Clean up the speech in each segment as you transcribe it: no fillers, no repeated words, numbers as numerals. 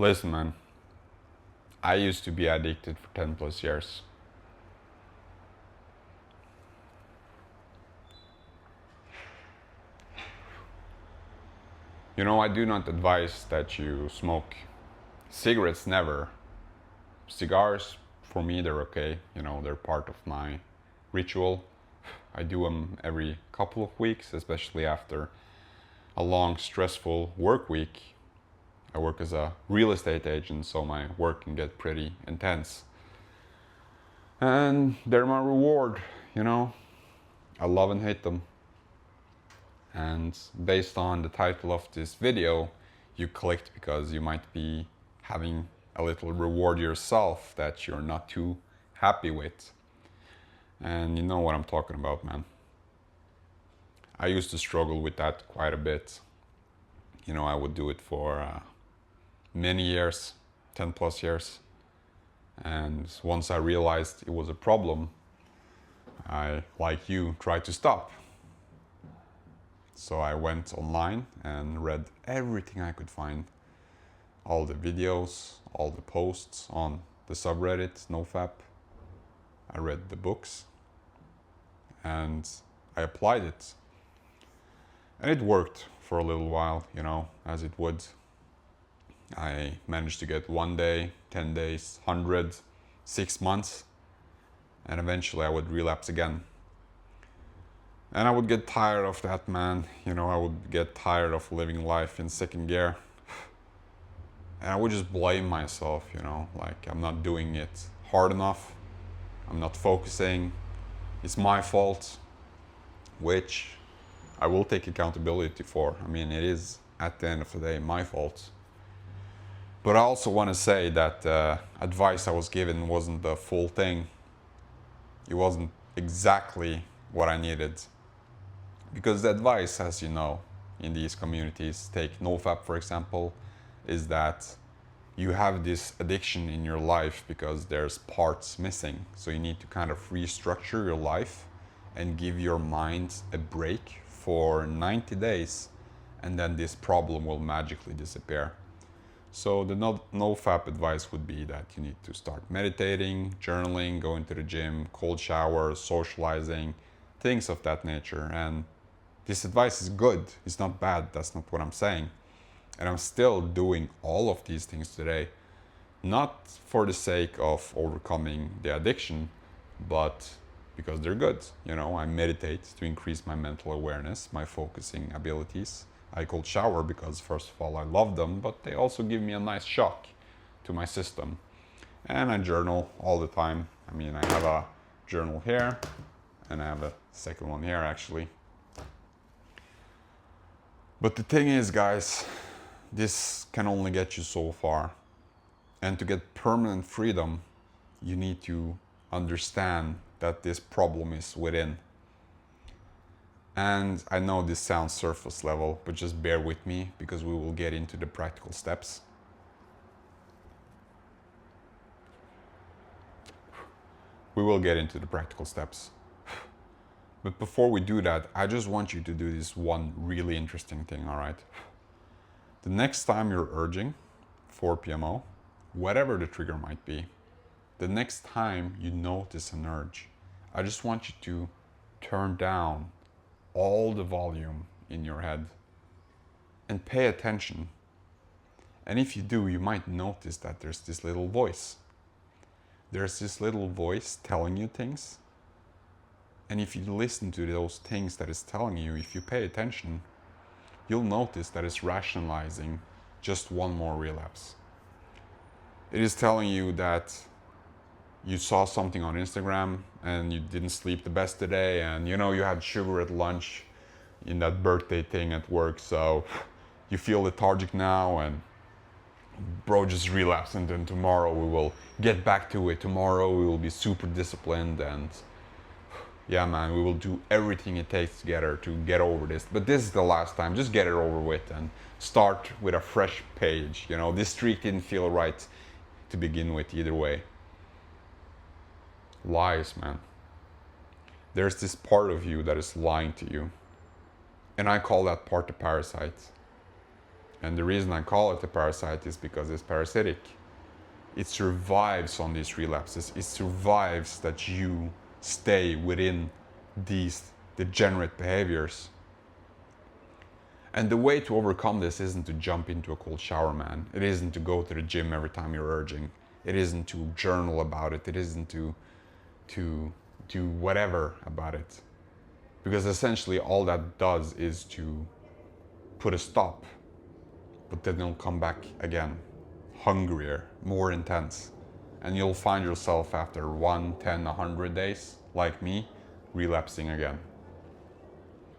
Listen, man, I used to be addicted for 10 plus years. You know, I do not advise that you smoke. Cigarettes, never. Cigars, for me, they're okay. You know, they're part of my ritual. I do them every couple of weeks, especially after a long, stressful work week. I work as a real estate agent, so my work can get pretty intense. And they're my reward, you know. I love and hate them. And based on the title of this video, you clicked because you might be having a little reward yourself that you're not too happy with. And you know what I'm talking about, man. I used to struggle with that quite a bit. You know, I would do it for many years, 10 plus years. And once I realized it was a problem, I, like you, tried to stop. So I went online and read everything I could find. All the videos, all the posts on the subreddit, NoFap. I read the books and I applied it. And it worked for a little while, you know, as it would. I managed to get 1 day, 10 days, 100, 6 months. And eventually I would relapse again. And I would get tired of that, man. You know, I would get tired of living life in second gear. And I would just blame myself, you know, like I'm not doing it hard enough. I'm not focusing. It's my fault, which I will take accountability for. I mean, it is at the end of the day my fault. But I also want to say that advice I was given wasn't the full thing. It wasn't exactly what I needed. Because the advice, as you know, in these communities, take NoFap for example, is that you have this addiction in your life because there's parts missing. So you need to kind of restructure your life and give your mind a break for 90 days, and then this problem will magically disappear. So the NoFap advice would be that you need to start meditating, journaling, going to the gym, cold showers, socializing, things of that nature. And this advice is good, it's not bad, that's not what I'm saying. And I'm still doing all of these things today, not for the sake of overcoming the addiction, but because they're good. You know, I meditate to increase my mental awareness, my focusing abilities. I cold shower because first of all I love them, but they also give me a nice shock to my system. And I journal all the time. I mean, I have a journal here, and I have a second one here actually. But the thing is, guys, this can only get you so far. And to get permanent freedom, you need to understand that this problem is within. And I know this sounds surface level, but just bear with me because we will get into the practical steps. We will get into the practical steps. But before we do that, I just want you to do this one really interesting thing, all right? The next time you're urging 4 PMO, whatever the trigger might be, the next time you notice an urge, I just want you to turn down all the volume in your head and pay attention. And if you do, you might notice that there's this little voice. There's this little voice telling you things. And if you listen to those things that it's telling you, if you pay attention, you'll notice that it's rationalizing just one more relapse. It is telling you that you saw something on Instagram and you didn't sleep the best today, and you know you had sugar at lunch in that birthday thing at work, so you feel lethargic now, and bro, just relapse, and then tomorrow we will get back to it. Tomorrow we will be super disciplined, and yeah, man, we will do everything it takes together to get over this. But this is the last time. Just get it over with and start with a fresh page. You know, this streak didn't feel right to begin with either way. Lies, man. There's this part of you that is lying to you. And I call that part the parasite. And the reason I call it a parasite is because it's parasitic. It survives on these relapses. It survives that you stay within these degenerate behaviors. And the way to overcome this isn't to jump into a cold shower, man. It isn't to go to the gym every time you're urging. It isn't to journal about it. It isn't to do whatever about it. Because essentially all that does is to put a stop. But then it'll come back again, hungrier, more intense. And you'll find yourself after 1, 10, 100 days, like me, relapsing again.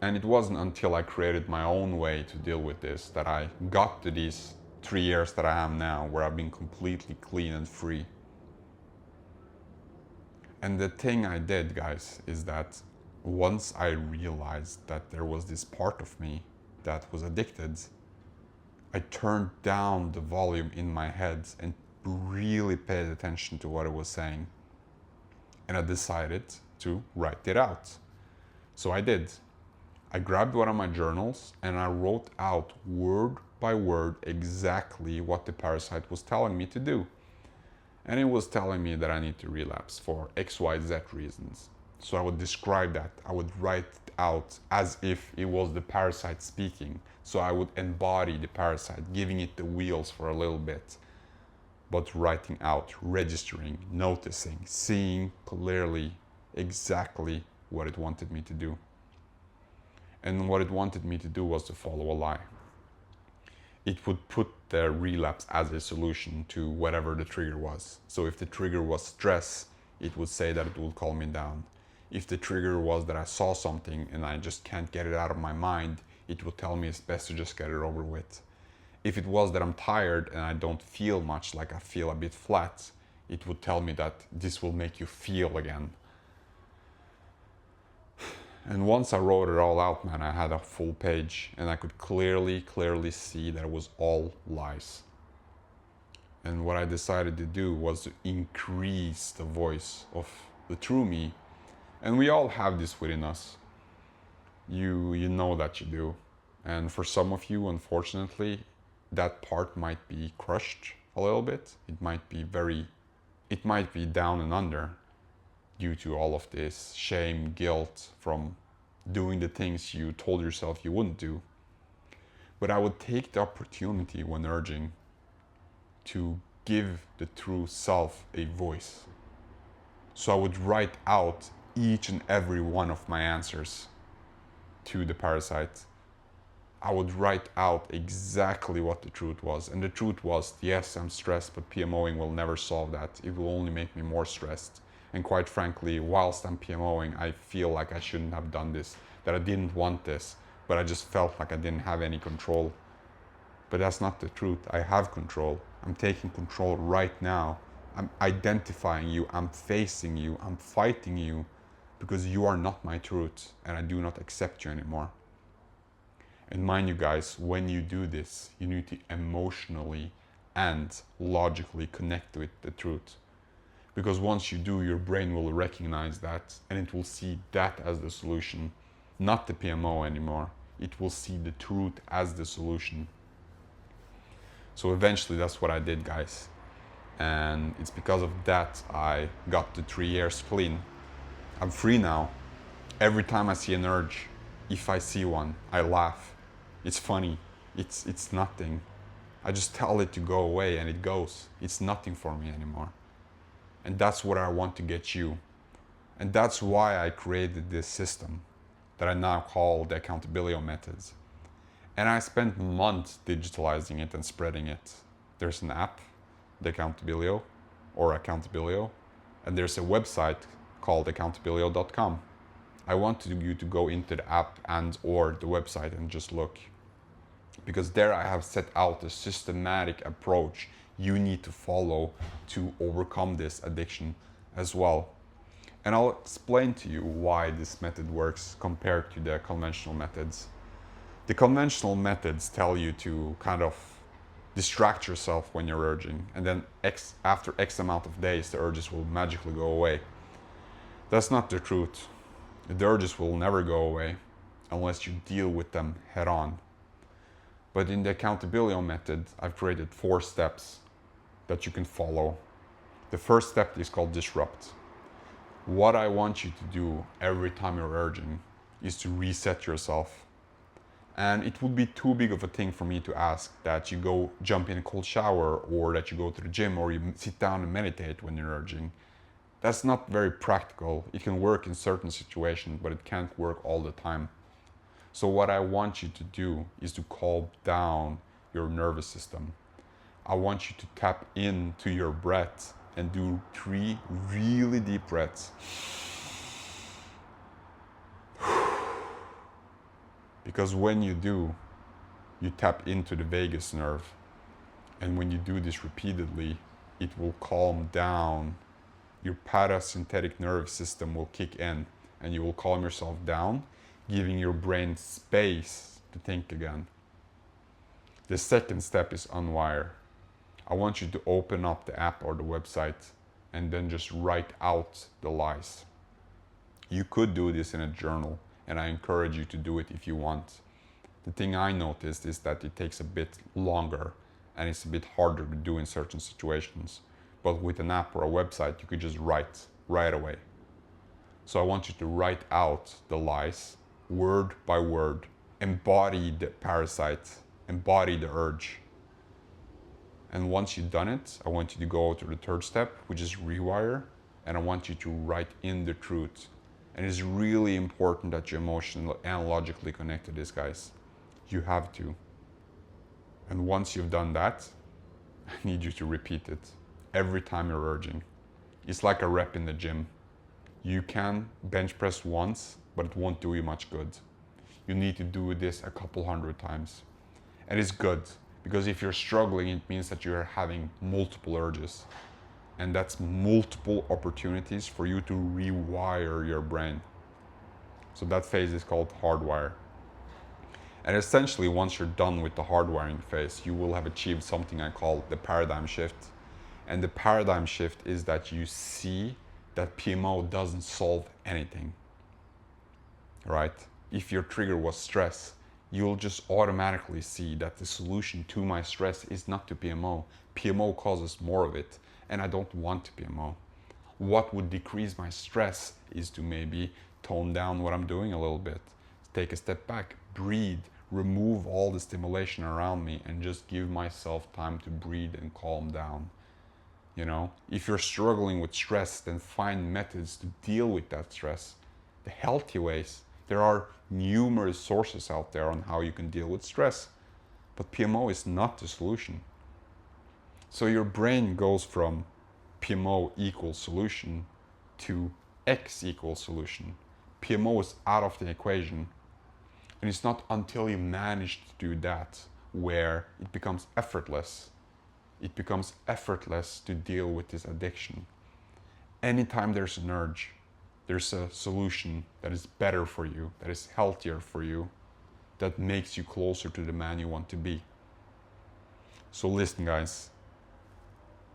And it wasn't until I created my own way to deal with this that I got to these 3 years that I am now, where I've been completely clean and free. And the thing I did, guys, is that once I realized that there was this part of me that was addicted, I turned down the volume in my head and really paid attention to what it was saying. And I decided to write it out. So I did. I grabbed one of my journals and I wrote out word by word exactly what the parasite was telling me to do. And it was telling me that I need to relapse for XYZ reasons. So I would describe that. I would write it out as if it was the parasite speaking. So I would embody the parasite, giving it the wheels for a little bit. But writing out, registering, noticing, seeing clearly exactly what it wanted me to do. And what it wanted me to do was to follow a lie. It would put the relapse as a solution to whatever the trigger was. So if the trigger was stress, it would say that it would calm me down. If the trigger was that I saw something and I just can't get it out of my mind, it would tell me it's best to just get it over with. If it was that I'm tired and I don't feel much, like I feel a bit flat, it would tell me that this will make you feel again. And once I wrote it all out, man, I had a full page and I could clearly see that it was all lies. And what I decided to do was to increase the voice of the true me. And we all have this within us. You know that you do. And for some of you, unfortunately, that part might be crushed a little bit. It might be down and under due to all of this shame, guilt from doing the things you told yourself you wouldn't do. But I would take the opportunity when urging to give the true self a voice. So I would write out each and every one of my answers to the parasite. I would write out exactly what the truth was. And the truth was, yes, I'm stressed, but PMOing will never solve that. It will only make me more stressed. And quite frankly, whilst I'm PMOing, I feel like I shouldn't have done this, that I didn't want this, but I just felt like I didn't have any control. But that's not the truth. I have control. I'm taking control right now. I'm identifying you. I'm facing you. I'm fighting you because you are not my truth and I do not accept you anymore. And mind you guys, when you do this, you need to emotionally and logically connect with the truth. Because once you do, your brain will recognize that and it will see that as the solution, not the PMO anymore. It will see the truth as the solution. So eventually that's what I did, guys. And it's because of that I got the 3 years clean. I'm free now. Every time I see an urge, if I see one, I laugh. It's funny. It's nothing. I just tell it to go away and it goes. It's nothing for me anymore. And that's what I want to get you. And that's why I created this system that I now call the accountability methods. And I spent months digitalizing it and spreading it. There's an app, the Accountability or Accountability, and there's a website called accountability.com. I want you to go into the app and or the website and just look. Because there I have set out a systematic approach you need to follow to overcome this addiction as well. And I'll explain to you why this method works compared to the conventional methods. The conventional methods tell you to kind of distract yourself when you're urging, and then after X amount of days, the urges will magically go away. That's not the truth. The urges will never go away unless you deal with them head on. But in the accountability method, I've created 4 steps that you can follow. The first step is called disrupt. What I want you to do every time you're urging is to reset yourself. And it would be too big of a thing for me to ask that you go jump in a cold shower, or that you go to the gym, or you sit down and meditate when you're urging. That's not very practical. It can work in certain situations, but it can't work all the time. So what I want you to do is to calm down your nervous system. I want you to tap into your breath and do 3 really deep breaths. Because when you do, you tap into the vagus nerve. And when you do this repeatedly, it will calm down. Your parasympathetic nervous system will kick in and you will calm yourself down, giving your brain space to think again. The second step is unwire. I want you to open up the app or the website and then just write out the lies. You could do this in a journal, and I encourage you to do it if you want. The thing I noticed is that it takes a bit longer and it's a bit harder to do in certain situations. But with an app or a website, you could just write right away. So I want you to write out the lies, word by word, embody the parasite, embody the urge. And once you've done it, I want you to go to the third step, which is rewire, and I want you to write in the truth. And it's really important that you emotionally and logically connect to this, guys. You have to. And once you've done that, I need you to repeat it every time you're urging. It's like a rep in the gym. You can bench press once, but it won't do you much good. You need to do this a couple 100 times. And it's good, because if you're struggling, it means that you're having multiple urges. And that's multiple opportunities for you to rewire your brain. So that phase is called hardwire. And essentially, once you're done with the hardwiring phase, you will have achieved something I call the paradigm shift. And the paradigm shift is that you see that PMO doesn't solve anything, right? If your trigger was stress, you'll just automatically see that the solution to my stress is not to PMO. PMO causes more of it, and I don't want to PMO. What would decrease my stress is to maybe tone down what I'm doing a little bit, take a step back, breathe, remove all the stimulation around me, and just give myself time to breathe and calm down. You know, if you're struggling with stress, then find methods to deal with that stress. The healthy ways. There are numerous sources out there on how you can deal with stress, but PMO is not the solution. So your brain goes from PMO equals solution to X equals solution. PMO is out of the equation. And it's not until you manage to do that where it becomes effortless. It becomes effortless to deal with this addiction. Anytime there's an urge, there's a solution that is better for you, that is healthier for you, that makes you closer to the man you want to be. So listen, guys,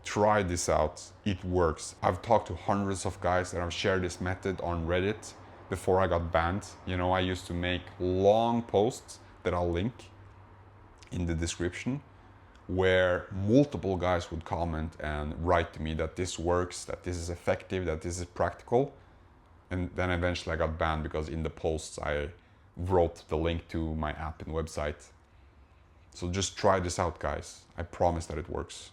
try this out. It works. I've talked to hundreds of guys that have shared this method on Reddit before I got banned. You know, I used to make long posts that I'll link in the description, where multiple guys would comment and write to me that this works, that this is effective, that this is practical. And then eventually I got banned because in the posts I wrote the link to my app and website. So just try this out, guys. I promise that it works.